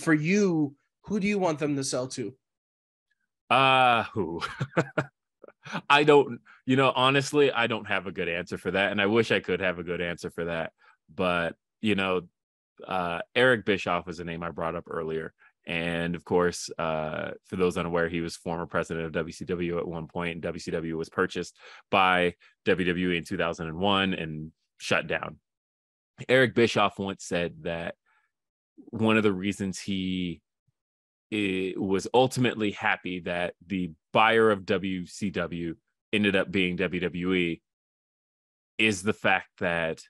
for you, who do you want them to sell to? Who? I don't, honestly, I don't have a good answer for that. And I wish I could have a good answer for that. But, Eric Bischoff was a name I brought up earlier. And of course, for those unaware, he was former president of WCW at one point, and WCW was purchased by WWE in 2001 and shut down. Eric Bischoff once said that one of the reasons he was ultimately happy that the buyer of WCW ended up being WWE is the fact that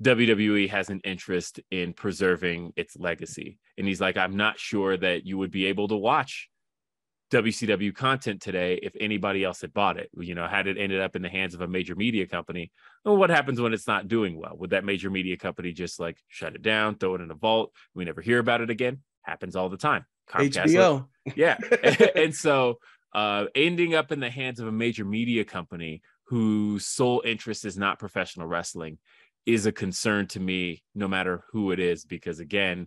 WWE has an interest in preserving its legacy. And he's like, I'm not sure that you would be able to watch WCW content today if anybody else had bought it. Had it ended up in the hands of a major media company, well, what happens when it's not doing well? Would that major media company just like shut it down, throw it in a vault? We never hear about it again. Happens all the time. Comcast, HBO. Yeah. And so ending up in the hands of a major media company whose sole interest is not professional wrestling is a concern to me, no matter who it is, because again,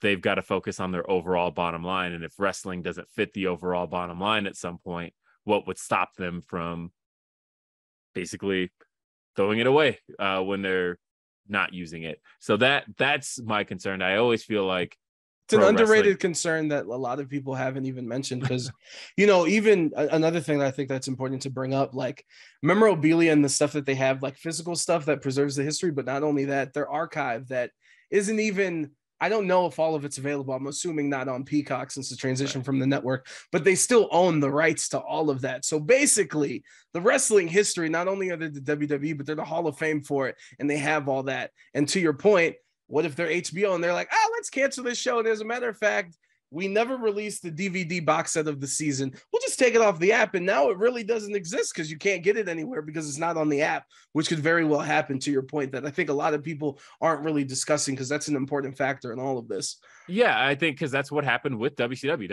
they've got to focus on their overall bottom line. And if wrestling doesn't fit the overall bottom line at some point, what would stop them from basically throwing it away when they're not using it? So that's my concern. I always feel like it's an underrated concern that a lot of people haven't even mentioned, because, even another thing that I think that's important to bring up, like memorabilia and the stuff that they have, like physical stuff that preserves the history, but not only that, their archive that isn't even, I don't know if all of it's available. I'm assuming not on Peacock since the transition from the network, but they still own the rights to all of that. So basically the wrestling history, not only are they the WWE, but they're the Hall of Fame for it. And they have all that. And to your point, what if they're HBO and they're like, let's cancel this show? And as a matter of fact, we never released the DVD box set of the season. We'll just take it off the app. And now it really doesn't exist because you can't get it anywhere because it's not on the app, which could very well happen, to your point, that I think a lot of people aren't really discussing, because that's an important factor in all of this. Yeah, I think because that's what happened with WCW.